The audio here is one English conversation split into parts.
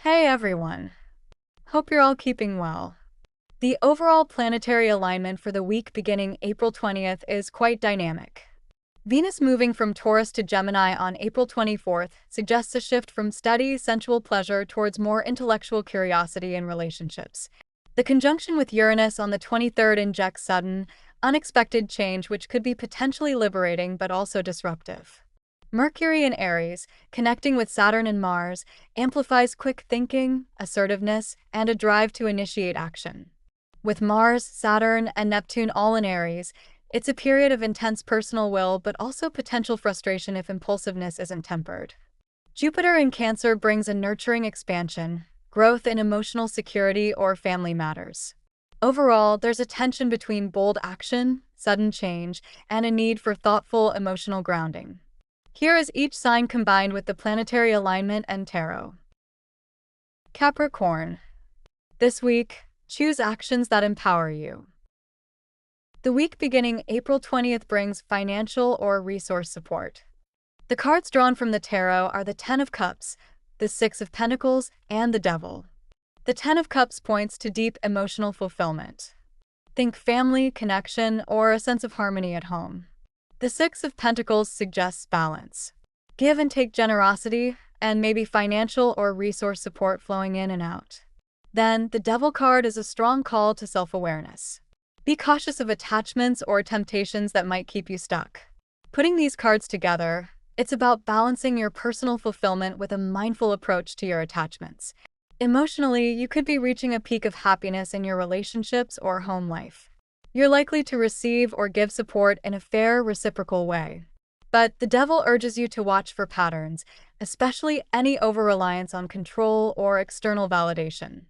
Hey everyone! Hope you're all keeping well. The overall planetary alignment for the week beginning April 20th is quite dynamic. Venus moving from Taurus to Gemini on April 24th suggests a shift from steady, sensual pleasure towards more intellectual curiosity in relationships. The conjunction with Uranus on the 23rd injects sudden, unexpected change which could be potentially liberating but also disruptive. Mercury in Aries, connecting with Saturn and Mars, amplifies quick thinking, assertiveness, and a drive to initiate action. With Mars, Saturn, and Neptune all in Aries, it's a period of intense personal will but also potential frustration if impulsiveness isn't tempered. Jupiter in Cancer brings a nurturing expansion, growth in emotional security or family matters. Overall, there's a tension between bold action, sudden change, and a need for thoughtful emotional grounding. Here is each sign combined with the planetary alignment and tarot. Capricorn. This week, choose actions that empower you. The week beginning April 20th brings financial or resource support. The cards drawn from the tarot are the Ten of Cups, the Six of Pentacles, and the Devil. The Ten of Cups points to deep emotional fulfillment. Think family, connection, or a sense of harmony at home. The Six of Pentacles suggests balance. Give and take generosity, and maybe financial or resource support flowing in and out. Then, the Devil card is a strong call to self-awareness. Be cautious of attachments or temptations that might keep you stuck. Putting these cards together, it's about balancing your personal fulfillment with a mindful approach to your attachments. Emotionally, you could be reaching a peak of happiness in your relationships or home life. You're likely to receive or give support in a fair, reciprocal way. But the Devil urges you to watch for patterns, especially any over-reliance on control or external validation.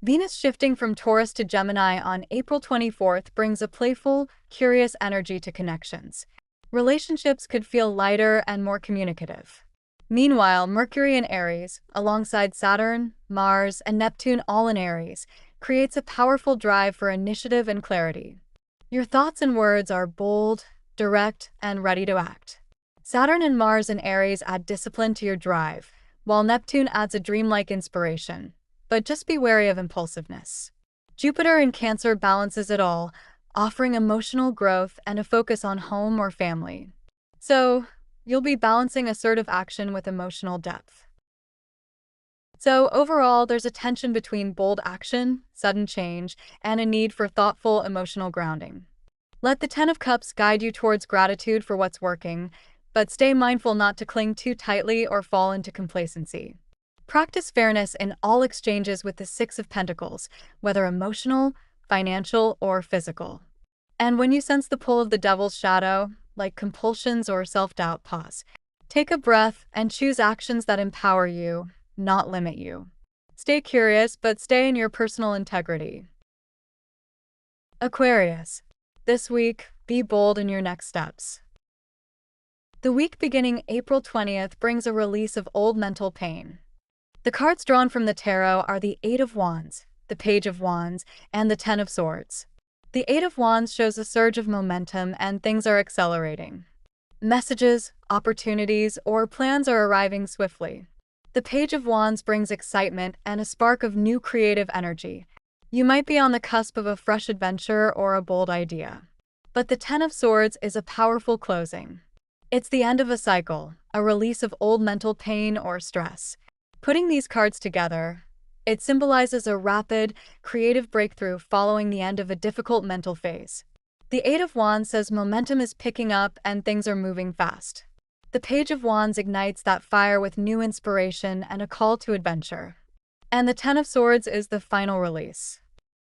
Venus shifting from Taurus to Gemini on April 24th brings a playful, curious energy to connections. Relationships could feel lighter and more communicative. Meanwhile, Mercury in Aries, alongside Saturn, Mars, and Neptune all in Aries, creates a powerful drive for initiative and clarity. Your thoughts and words are bold, direct, and ready to act. Saturn and Mars in Aries add discipline to your drive, while Neptune adds a dreamlike inspiration. But just be wary of impulsiveness. Jupiter in Cancer balances it all, offering emotional growth and a focus on home or family. So, you'll be balancing assertive action with emotional depth. So overall, there's a tension between bold action, sudden change, and a need for thoughtful emotional grounding. Let the Ten of Cups guide you towards gratitude for what's working, but stay mindful not to cling too tightly or fall into complacency. Practice fairness in all exchanges with the Six of Pentacles, whether emotional, financial, or physical. And when you sense the pull of the Devil's shadow, like compulsions or self-doubt, pause. Take a breath and choose actions that empower you, not limit you. Stay curious, but stay in your personal integrity. Aquarius. This week, be bold in your next steps. The week beginning April 20th brings a release of old mental pain. The cards drawn from the tarot are the Eight of Wands, the Page of Wands, and the Ten of Swords. The Eight of Wands shows a surge of momentum and things are accelerating. Messages, opportunities, or plans are arriving swiftly. The Page of Wands brings excitement and a spark of new creative energy. You might be on the cusp of a fresh adventure or a bold idea. But the Ten of Swords is a powerful closing. It's the end of a cycle, a release of old mental pain or stress. Putting these cards together, it symbolizes a rapid, creative breakthrough following the end of a difficult mental phase. The Eight of Wands says momentum is picking up and things are moving fast. The Page of Wands ignites that fire with new inspiration and a call to adventure. And the Ten of Swords is the final release.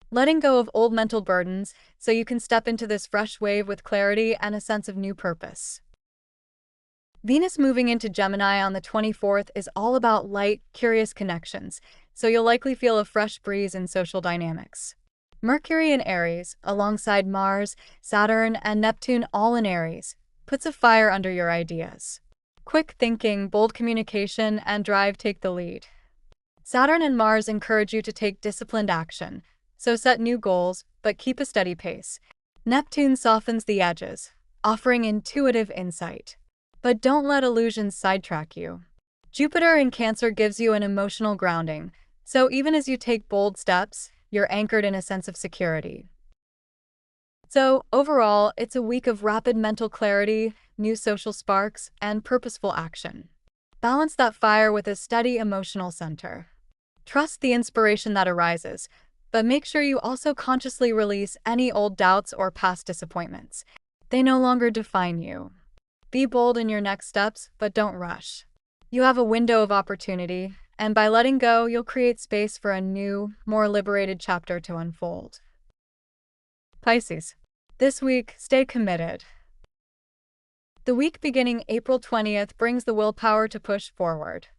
Letting go of old mental burdens so you can step into this fresh wave with clarity and a sense of new purpose. Venus moving into Gemini on the 24th is all about light, curious connections, so you'll likely feel a fresh breeze in social dynamics. Mercury in Aries, alongside Mars, Saturn, and Neptune all in Aries, puts a fire under your ideas. Quick thinking, bold communication, and drive take the lead. Saturn and Mars encourage you to take disciplined action, so set new goals, but keep a steady pace. Neptune softens the edges, offering intuitive insight. But don't let illusions sidetrack you. Jupiter in Cancer gives you an emotional grounding, so even as you take bold steps, you're anchored in a sense of security. So, overall, it's a week of rapid mental clarity, new social sparks, and purposeful action. Balance that fire with a steady emotional center. Trust the inspiration that arises, but make sure you also consciously release any old doubts or past disappointments. They no longer define you. Be bold in your next steps, but don't rush. You have a window of opportunity, and by letting go, you'll create space for a new, more liberated chapter to unfold. Pisces. This week, stay committed. The week beginning April 20th brings the willpower to push forward.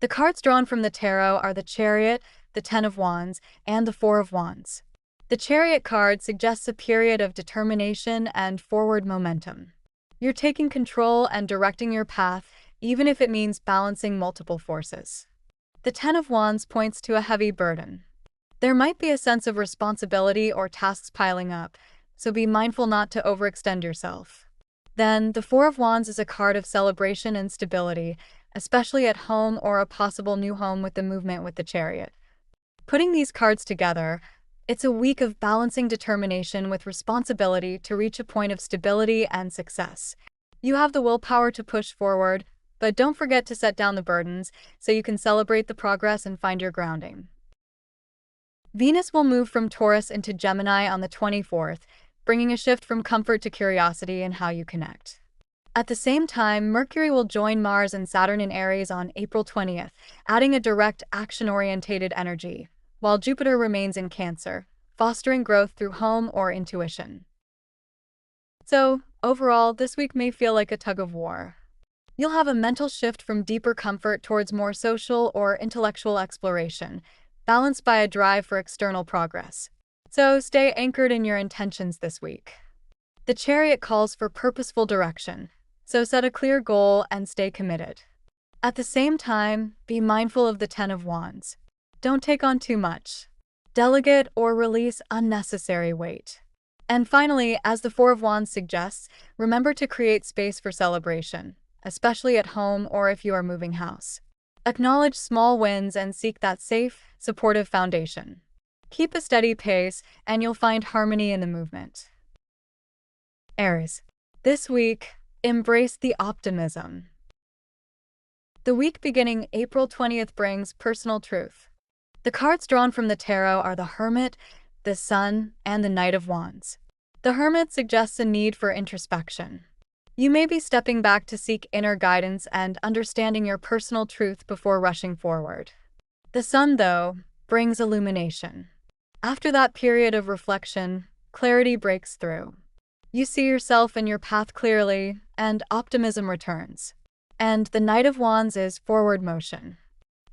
The cards drawn from the tarot are the Chariot, the Ten of Wands, and the Four of Wands. The Chariot card suggests a period of determination and forward momentum. You're taking control and directing your path, even if it means balancing multiple forces. The Ten of Wands points to a heavy burden. There might be a sense of responsibility or tasks piling up, so be mindful not to overextend yourself. Then, the Four of Wands is a card of celebration and stability, especially at home or a possible new home with the movement with the Chariot. Putting these cards together, it's a week of balancing determination with responsibility to reach a point of stability and success. You have the willpower to push forward, but don't forget to set down the burdens so you can celebrate the progress and find your grounding. Venus will move from Taurus into Gemini on the 24th, bringing a shift from comfort to curiosity in how you connect. At the same time, Mercury will join Mars and Saturn in Aries on April 20th, adding a direct, action-oriented energy, while Jupiter remains in Cancer, fostering growth through home or intuition. So, overall, this week may feel like a tug-of-war. You'll have a mental shift from deeper comfort towards more social or intellectual exploration, balanced by a drive for external progress. So stay anchored in your intentions this week. The Chariot calls for purposeful direction, so set a clear goal and stay committed. At the same time, be mindful of the Ten of Wands. Don't take on too much. Delegate or release unnecessary weight. And finally, as the Four of Wands suggests, remember to create space for celebration, especially at home or if you are moving house. Acknowledge small wins and seek that safe, supportive foundation. Keep a steady pace, and you'll find harmony in the movement. Aries. This week, embrace the optimism. The week beginning April 20th brings personal truth. The cards drawn from the tarot are the Hermit, the Sun, and the Knight of Wands. The Hermit suggests a need for introspection. You may be stepping back to seek inner guidance and understanding your personal truth before rushing forward. The Sun, though, brings illumination. After that period of reflection, clarity breaks through. You see yourself and your path clearly, and optimism returns. And the Knight of Wands is forward motion.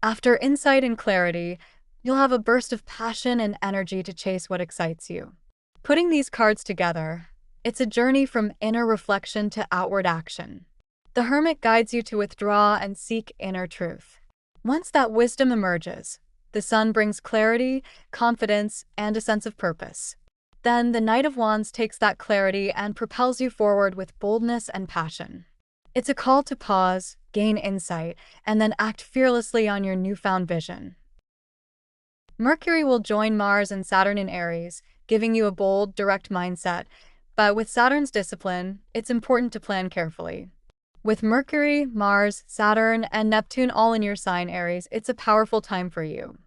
After insight and clarity, you'll have a burst of passion and energy to chase what excites you. Putting these cards together, it's a journey from inner reflection to outward action. The Hermit guides you to withdraw and seek inner truth. Once that wisdom emerges, the Sun brings clarity, confidence, and a sense of purpose. Then the Knight of Wands takes that clarity and propels you forward with boldness and passion. It's a call to pause, gain insight, and then act fearlessly on your newfound vision. Mercury will join Mars and Saturn in Aries, giving you a bold, direct mindset. But with Saturn's discipline, it's important to plan carefully. With Mercury, Mars, Saturn, and Neptune all in your sign Aries, it's a powerful time for you.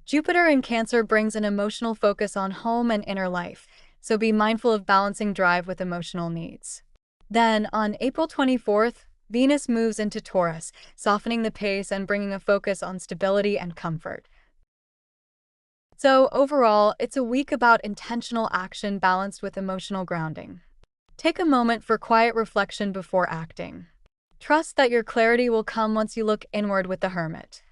Jupiter in Cancer brings an emotional focus on home and inner life, so be mindful of balancing drive with emotional needs. Then, on April 24th, Venus moves into Taurus, softening the pace and bringing a focus on stability and comfort. So, overall, it's a week about intentional action balanced with emotional grounding. Take a moment for quiet reflection before acting. Trust that your clarity will come once you look inward with the Hermit.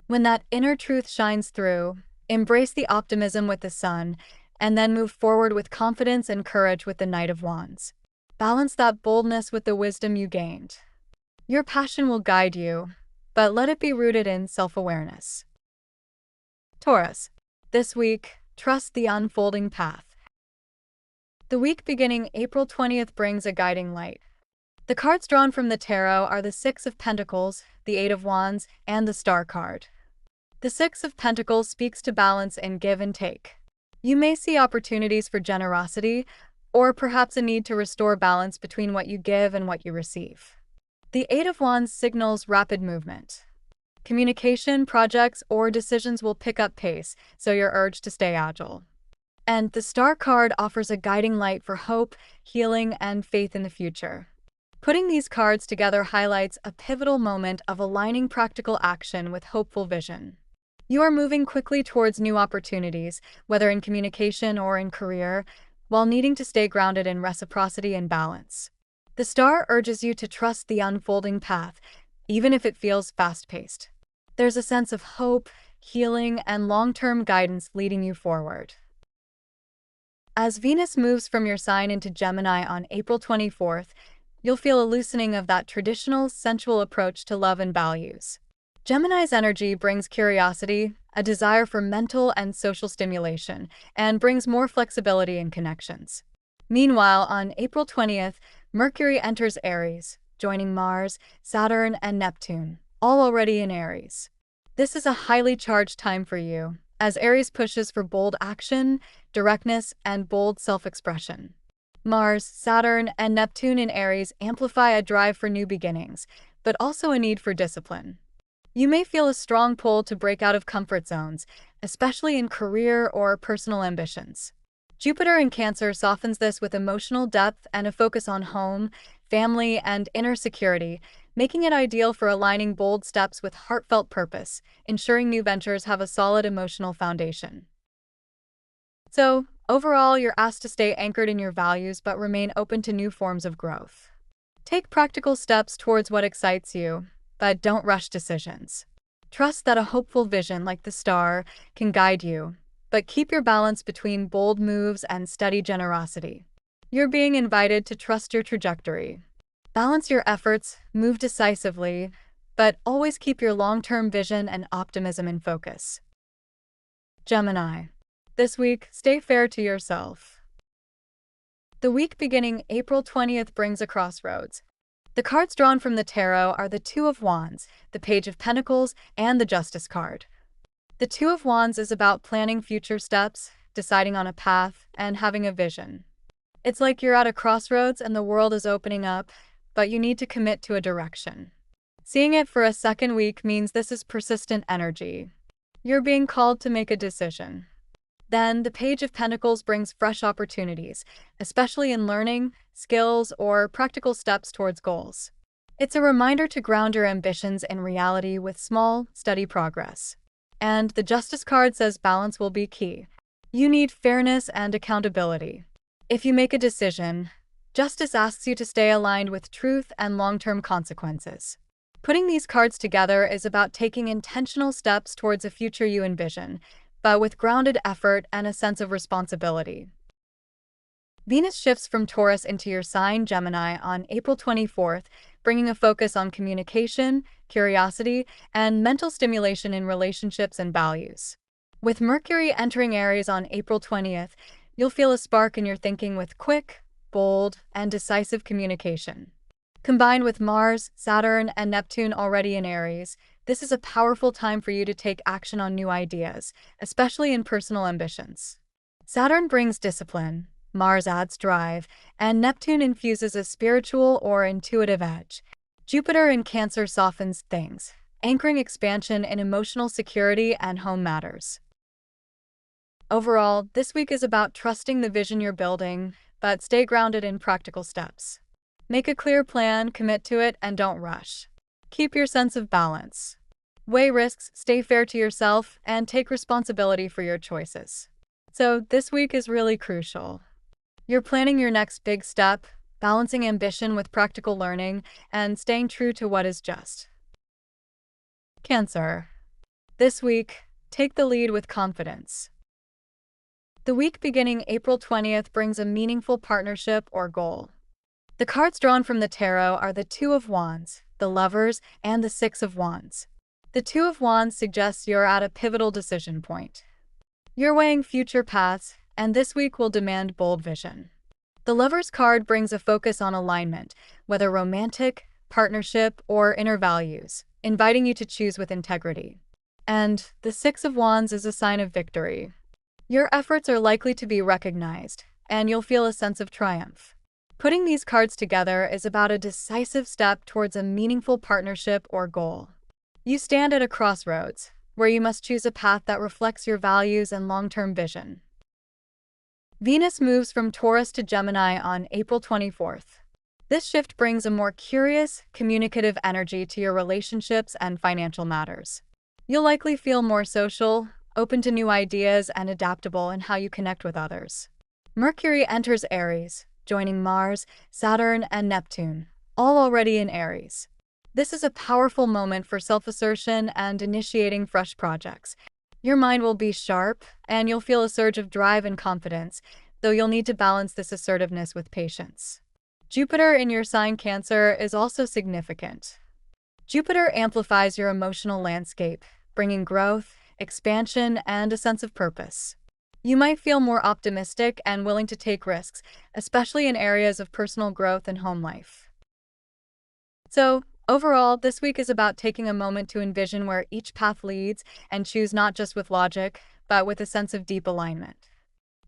When that inner truth shines through, embrace the optimism with the Sun, and then move forward with confidence and courage with the Knight of Wands. Balance that boldness with the wisdom you gained. Your passion will guide you, but let it be rooted in self-awareness. Taurus. This week, trust the unfolding path. The week beginning April 20th brings a guiding light. The cards drawn from the tarot are the Six of Pentacles, the Eight of Wands, and the Star card. The Six of Pentacles speaks to balance and give and take. You may see opportunities for generosity, or perhaps a need to restore balance between what you give and what you receive. The Eight of Wands signals rapid movement. Communication, projects, or decisions will pick up pace, so you're urged to stay agile. And the Star card offers a guiding light for hope, healing, and faith in the future. Putting these cards together highlights a pivotal moment of aligning practical action with hopeful vision. You are moving quickly towards new opportunities, whether in communication or in career, while needing to stay grounded in reciprocity and balance. The Star urges you to trust the unfolding path, even if it feels fast-paced. There's a sense of hope, healing, and long-term guidance leading you forward. As Venus moves from your sign into Gemini on April 24th, you'll feel a loosening of that traditional, sensual approach to love and values. Gemini's energy brings curiosity, a desire for mental and social stimulation, and brings more flexibility in connections. Meanwhile, on April 20th, Mercury enters Aries, joining Mars, Saturn, and Neptune, all already in Aries. This is a highly charged time for you, as Aries pushes for bold action, directness, and bold self-expression. Mars, Saturn, and Neptune in Aries amplify a drive for new beginnings, but also a need for discipline. You may feel a strong pull to break out of comfort zones, especially in career or personal ambitions. Jupiter in Cancer softens this with emotional depth and a focus on home, family, and inner security, making it ideal for aligning bold steps with heartfelt purpose, ensuring new ventures have a solid emotional foundation. So, overall, you're asked to stay anchored in your values but remain open to new forms of growth. Take practical steps towards what excites you, but don't rush decisions. Trust that a hopeful vision like the Star can guide you, but keep your balance between bold moves and steady generosity. You're being invited to trust your trajectory. Balance your efforts, move decisively, but always keep your long-term vision and optimism in focus. Gemini. This week, stay fair to yourself. The week beginning April 20th brings a crossroads. The cards drawn from the tarot are the Two of Wands, the Page of Pentacles, and the Justice card. The Two of Wands is about planning future steps, deciding on a path, and having a vision. It's like you're at a crossroads and the world is opening up, but you need to commit to a direction. Seeing it for a second week means this is persistent energy. You're being called to make a decision. Then, the Page of Pentacles brings fresh opportunities, especially in learning, skills, or practical steps towards goals. It's a reminder to ground your ambitions in reality with small, steady progress. And the Justice card says balance will be key. You need fairness and accountability. If you make a decision, Justice asks you to stay aligned with truth and long-term consequences. Putting these cards together is about taking intentional steps towards a future you envision, but with grounded effort and a sense of responsibility. Venus shifts from Taurus into your sign Gemini on April 24th, bringing a focus on communication, curiosity, and mental stimulation in relationships and values. With Mercury entering Aries on April 20th, you'll feel a spark in your thinking with quick, bold, and decisive communication. Combined with Mars, Saturn, and Neptune already in Aries, this is a powerful time for you to take action on new ideas, especially in personal ambitions. Saturn brings discipline, Mars adds drive, and Neptune infuses a spiritual or intuitive edge. Jupiter in Cancer softens things, anchoring expansion in emotional security and home matters. Overall, this week is about trusting the vision you're building, but stay grounded in practical steps. Make a clear plan, commit to it, and don't rush. Keep your sense of balance. Weigh risks, stay fair to yourself, and take responsibility for your choices. So, this week is really crucial. You're planning your next big step, balancing ambition with practical learning, and staying true to what is just. Cancer. This week, take the lead with confidence. The week beginning April 20th brings a meaningful partnership or goal. The cards drawn from the tarot are the Two of Wands, the Lovers, and the Six of Wands. The Two of Wands suggests you're at a pivotal decision point. You're weighing future paths, and this week will demand bold vision. The Lover's card brings a focus on alignment, whether romantic, partnership, or inner values, inviting you to choose with integrity. And the Six of Wands is a sign of victory. Your efforts are likely to be recognized, and you'll feel a sense of triumph. Putting these cards together is about a decisive step towards a meaningful partnership or goal. You stand at a crossroads, where you must choose a path that reflects your values and long-term vision. Venus moves from Taurus to Gemini on April 24th. This shift brings a more curious, communicative energy to your relationships and financial matters. You'll likely feel more social, open to new ideas, and adaptable in how you connect with others. Mercury enters Aries, joining Mars, Saturn, and Neptune, all already in Aries. This is a powerful moment for self-assertion and initiating fresh projects. Your mind will be sharp, and you'll feel a surge of drive and confidence, though you'll need to balance this assertiveness with patience. Jupiter in your sign Cancer is also significant. Jupiter amplifies your emotional landscape, bringing growth, expansion, and a sense of purpose. You might feel more optimistic and willing to take risks, especially in areas of personal growth and home life. So, overall, this week is about taking a moment to envision where each path leads and choose not just with logic, but with a sense of deep alignment.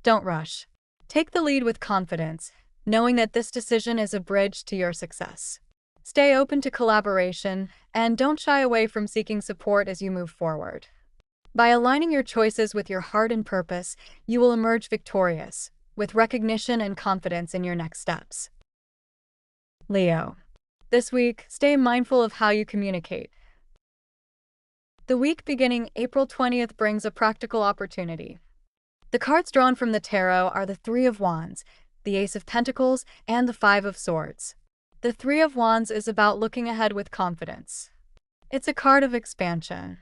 Don't rush. Take the lead with confidence, knowing that this decision is a bridge to your success. Stay open to collaboration, and don't shy away from seeking support as you move forward. By aligning your choices with your heart and purpose, you will emerge victorious, with recognition and confidence in your next steps. Leo. This week, stay mindful of how you communicate. The week beginning April 20th brings a practical opportunity. The cards drawn from the tarot are the Three of Wands, the Ace of Pentacles, and the Five of Swords. The Three of Wands is about looking ahead with confidence. It's a card of expansion.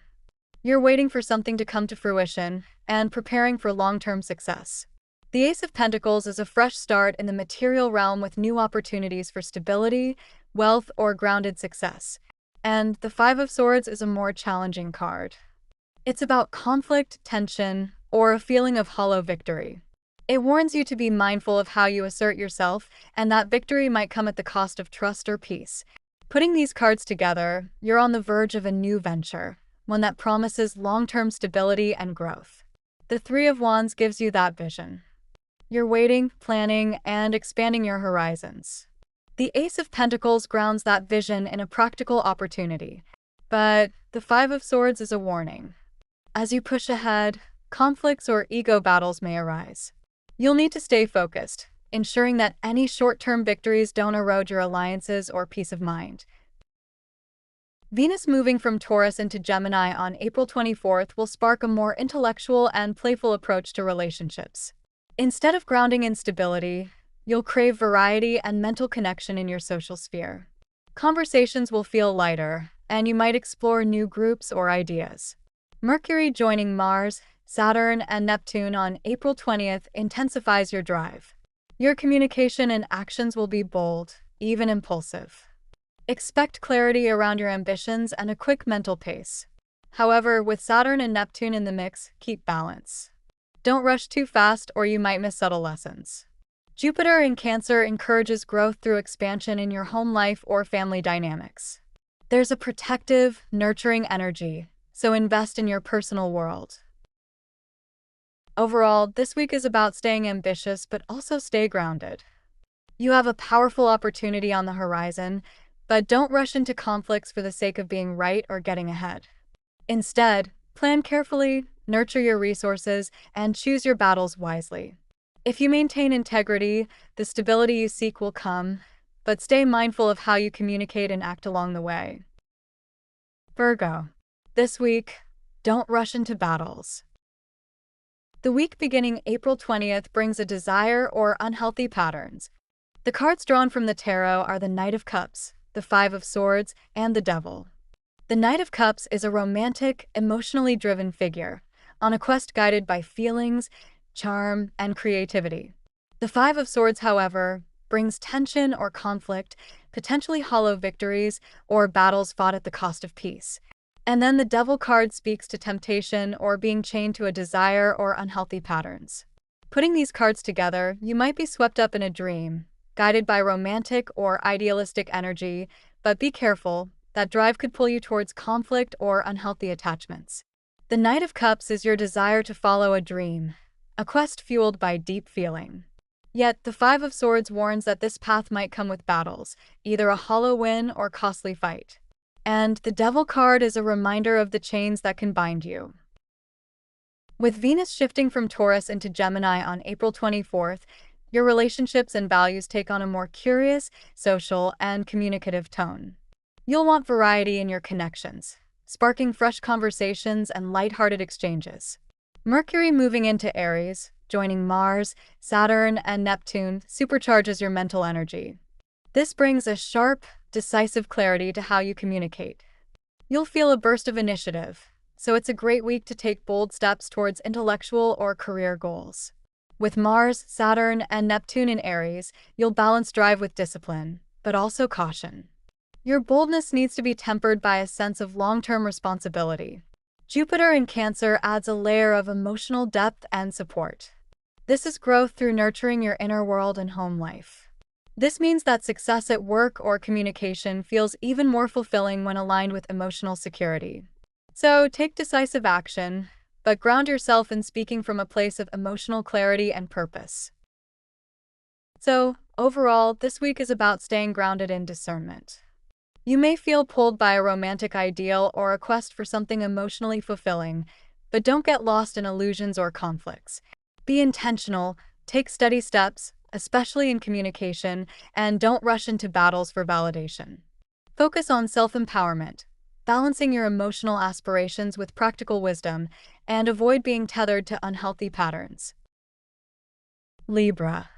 You're waiting for something to come to fruition and preparing for long-term success. The Ace of Pentacles is a fresh start in the material realm with new opportunities for stability, wealth, or grounded success. And the Five of Swords is a more challenging card. It's about conflict, tension, or a feeling of hollow victory. It warns you to be mindful of how you assert yourself, and that victory might come at the cost of trust or peace. Putting these cards together, you're on the verge of a new venture, one that promises long-term stability and growth. The Three of Wands gives you that vision. You're waiting, planning, and expanding your horizons. The Ace of Pentacles grounds that vision in a practical opportunity, but the Five of Swords is a warning. As you push ahead, conflicts or ego battles may arise. You'll need to stay focused, ensuring that any short-term victories don't erode your alliances or peace of mind. Venus moving from Taurus into Gemini on April 24th will spark a more intellectual and playful approach to relationships. Instead of grounding in stability, you'll crave variety and mental connection in your social sphere. Conversations will feel lighter, and you might explore new groups or ideas. Mercury joining Mars, Saturn, and Neptune on April 20th intensifies your drive. Your communication and actions will be bold, even impulsive. Expect clarity around your ambitions and a quick mental pace. However, with Saturn and Neptune in the mix, keep balance. Don't rush too fast or you might miss subtle lessons. Jupiter in Cancer encourages growth through expansion in your home life or family dynamics. There's a protective, nurturing energy, so invest in your personal world. Overall, this week is about staying ambitious but also stay grounded. You have a powerful opportunity on the horizon, but don't rush into conflicts for the sake of being right or getting ahead. Instead, plan carefully, nurture your resources, and choose your battles wisely. If you maintain integrity, the stability you seek will come, but stay mindful of how you communicate and act along the way. Virgo. This week, don't rush into battles. The week beginning April 20th brings a desire or unhealthy patterns. The cards drawn from the tarot are the Knight of Cups, the Five of Swords, and the Devil. The Knight of Cups is a romantic, emotionally driven figure, on a quest guided by feelings, charm, and creativity. The Five of Swords, however, brings tension or conflict, potentially hollow victories, or battles fought at the cost of peace. And then the Devil card speaks to temptation or being chained to a desire or unhealthy patterns. Putting these cards together, you might be swept up in a dream, guided by romantic or idealistic energy, but be careful, that drive could pull you towards conflict or unhealthy attachments. The Knight of Cups is your desire to follow a dream, a quest fueled by deep feeling. Yet, the Five of Swords warns that this path might come with battles, either a hollow win or costly fight. And the Devil card is a reminder of the chains that can bind you. With Venus shifting from Taurus into Gemini on April 24th, your relationships and values take on a more curious, social, and communicative tone. You'll want variety in your connections, sparking fresh conversations and lighthearted exchanges. Mercury moving into Aries, joining Mars, Saturn, and Neptune, supercharges your mental energy. This brings a sharp, decisive clarity to how you communicate. You'll feel a burst of initiative, so it's a great week to take bold steps towards intellectual or career goals. With Mars, Saturn, and Neptune in Aries, you'll balance drive with discipline, but also caution. Your boldness needs to be tempered by a sense of long-term responsibility. Jupiter in Cancer adds a layer of emotional depth and support. This is growth through nurturing your inner world and home life. This means that success at work or communication feels even more fulfilling when aligned with emotional security. So, take decisive action, but ground yourself in speaking from a place of emotional clarity and purpose. So, overall, this week is about staying grounded in discernment. You may feel pulled by a romantic ideal or a quest for something emotionally fulfilling, but don't get lost in illusions or conflicts. Be intentional, take steady steps, especially in communication, and don't rush into battles for validation. Focus on self-empowerment, balancing your emotional aspirations with practical wisdom, and avoid being tethered to unhealthy patterns. Libra.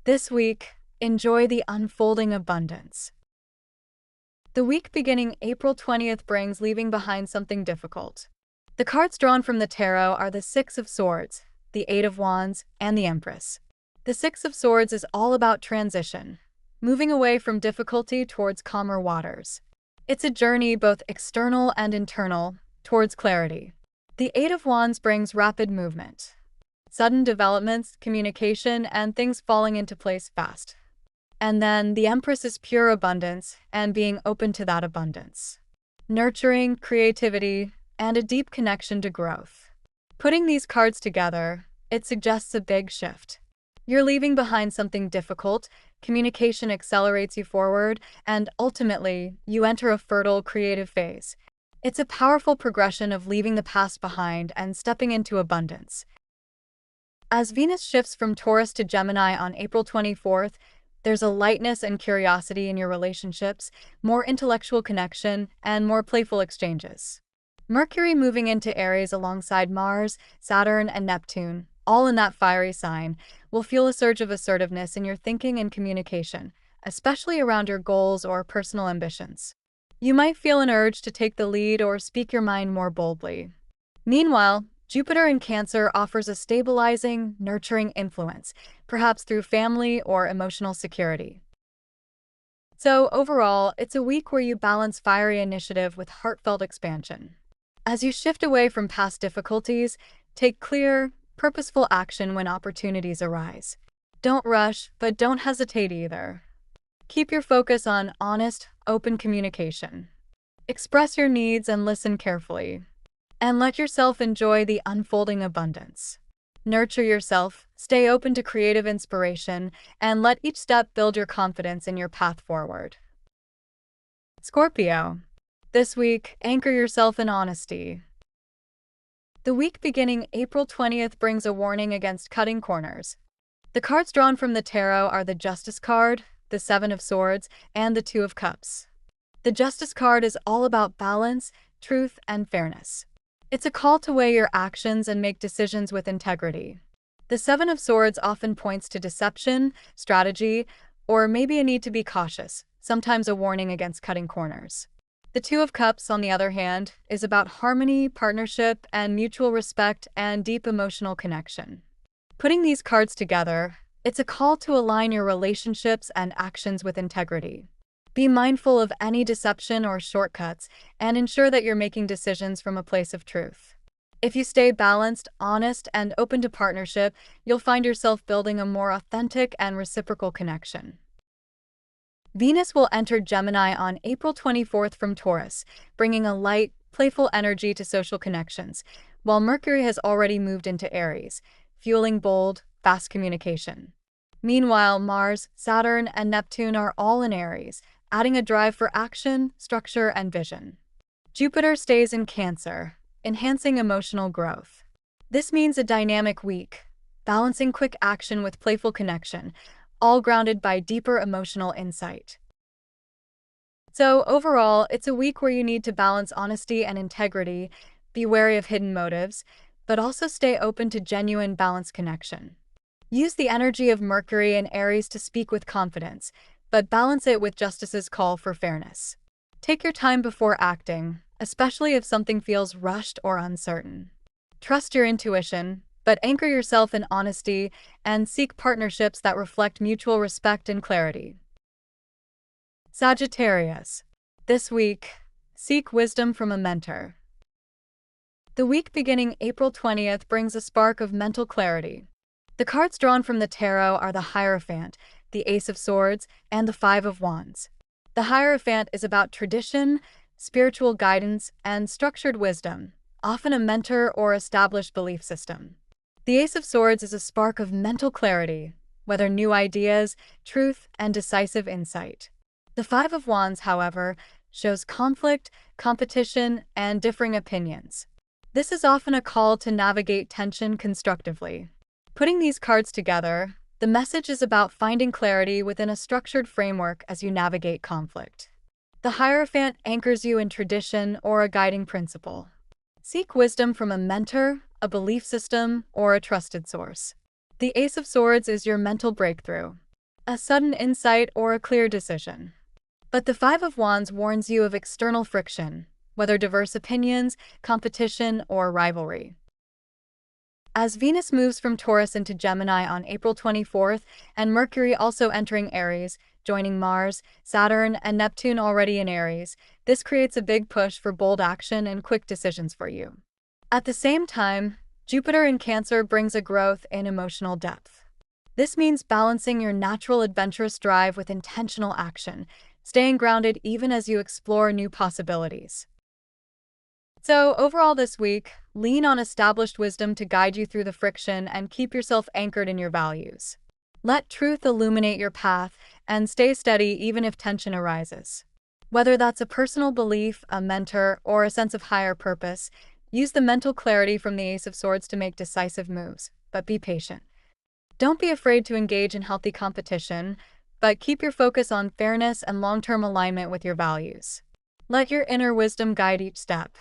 This week, enjoy the unfolding abundance. The week beginning April 20th brings leaving behind something difficult. The cards drawn from the tarot are the Six of Swords, the Eight of Wands, and the Empress. The Six of Swords is all about transition, moving away from difficulty towards calmer waters. It's a journey both external and internal, towards clarity. The Eight of Wands brings rapid movement, sudden developments, communication, and things falling into place fast. And then the Empress is pure abundance and being open to that abundance. Nurturing, creativity, and a deep connection to growth. Putting these cards together, it suggests a big shift. You're leaving behind something difficult, communication accelerates you forward, and ultimately, you enter a fertile, creative phase. It's a powerful progression of leaving the past behind and stepping into abundance. As Venus shifts from Taurus to Gemini on April 24th, there's a lightness and curiosity in your relationships, more intellectual connection, and more playful exchanges. Mercury moving into Aries alongside Mars, Saturn, and Neptune, all in that fiery sign, will fuel a surge of assertiveness in your thinking and communication, especially around your goals or personal ambitions. You might feel an urge to take the lead or speak your mind more boldly. Meanwhile, Jupiter in Cancer offers a stabilizing, nurturing influence, perhaps through family or emotional security. So, overall, it's a week where you balance fiery initiative with heartfelt expansion. As you shift away from past difficulties, take clear, purposeful action when opportunities arise. Don't rush, but don't hesitate either. Keep your focus on honest, open communication. Express your needs and listen carefully. And let yourself enjoy the unfolding abundance. Nurture yourself, stay open to creative inspiration, and let each step build your confidence in your path forward. Scorpio. This week, anchor yourself in honesty. The week beginning April 20th brings a warning against cutting corners. The cards drawn from the tarot are the Justice card, the Seven of Swords, and the Two of Cups. The Justice card is all about balance, truth, and fairness. It's a call to weigh your actions and make decisions with integrity. The Seven of Swords often points to deception, strategy, or maybe a need to be cautious, sometimes a warning against cutting corners. The Two of Cups, on the other hand, is about harmony, partnership, and mutual respect and deep emotional connection. Putting these cards together, it's a call to align your relationships and actions with integrity. Be mindful of any deception or shortcuts, and ensure that you're making decisions from a place of truth. If you stay balanced, honest, and open to partnership, you'll find yourself building a more authentic and reciprocal connection. Venus will enter Gemini on April 24th from Taurus, bringing a light, playful energy to social connections, while Mercury has already moved into Aries, fueling bold, fast communication. Meanwhile, Mars, Saturn, and Neptune are all in Aries, adding a drive for action, structure, and vision. Jupiter stays in Cancer, enhancing emotional growth. This means a dynamic week, balancing quick action with playful connection, all grounded by deeper emotional insight. So, overall, it's a week where you need to balance honesty and integrity, be wary of hidden motives, but also stay open to genuine balanced connection. Use the energy of Mercury and Aries to speak with confidence, but balance it with justice's call for fairness. Take your time before acting, especially if something feels rushed or uncertain. Trust your intuition, but anchor yourself in honesty and seek partnerships that reflect mutual respect and clarity. Sagittarius. This week, seek wisdom from a mentor. The week beginning April 20th brings a spark of mental clarity. The cards drawn from the tarot are the Hierophant, the Ace of Swords, and the Five of Wands. The Hierophant is about tradition, spiritual guidance, and structured wisdom, often a mentor or established belief system. The Ace of Swords is a spark of mental clarity, whether new ideas, truth, and decisive insight. The Five of Wands, however, shows conflict, competition, and differing opinions. This is often a call to navigate tension constructively. Putting these cards together, the message is about finding clarity within a structured framework as you navigate conflict. The Hierophant anchors you in tradition or a guiding principle. Seek wisdom from a mentor, a belief system, or a trusted source. The Ace of Swords is your mental breakthrough, a sudden insight or a clear decision. But the Five of Wands warns you of external friction, whether diverse opinions, competition, or rivalry. As Venus moves from Taurus into Gemini on April 24th, and Mercury also entering Aries, joining Mars, Saturn, and Neptune already in Aries, this creates a big push for bold action and quick decisions for you. At the same time, Jupiter in Cancer brings a growth in emotional depth. This means balancing your natural adventurous drive with intentional action, staying grounded even as you explore new possibilities. So, overall this week, lean on established wisdom to guide you through the friction and keep yourself anchored in your values. Let truth illuminate your path and stay steady even if tension arises. Whether that's a personal belief, a mentor, or a sense of higher purpose, use the mental clarity from the Ace of Swords to make decisive moves, but be patient. Don't be afraid to engage in healthy competition, but keep your focus on fairness and long-term alignment with your values. Let your inner wisdom guide each step.